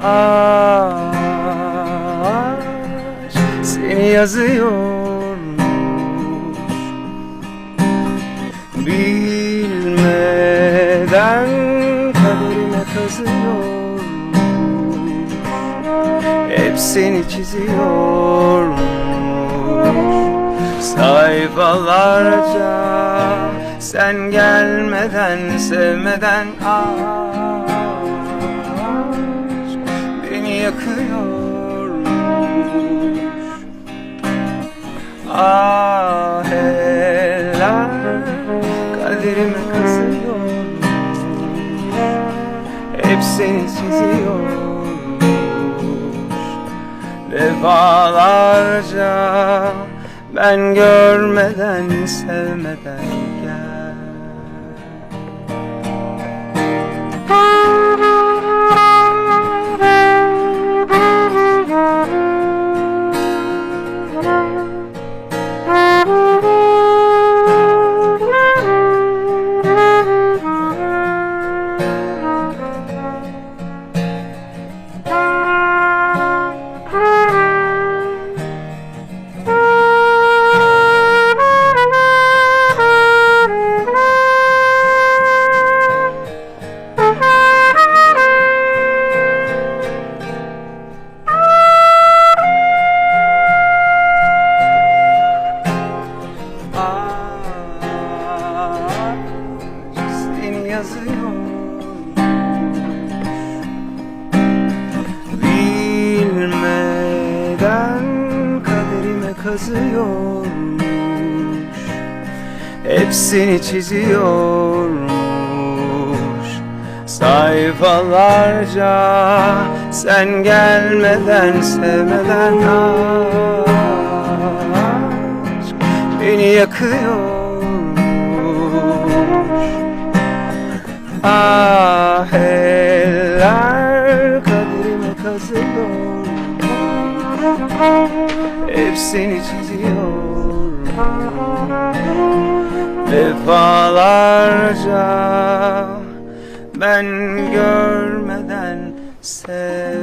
Aşk seni yazıyormuş, bilmeden kaderime kazıyormuş, hep seni çiziyormuş. Sayfalarca sen gelmeden, sevmeden aşk beni yakıyormuş. Ah eller kaderime kazıyormuş, hep seni çiziyormuş. Defalarca ben görmeden, sevmeden gel. Bilmeden kaderime kazıyormuş, hepsini çiziyormuş. Sayfalarca sen gelmeden, sevmeden aşk beni yakıyormuş. Ah eller kaderime kazıyor, hepsini çiziyor. Defalarca ben görmeden sev.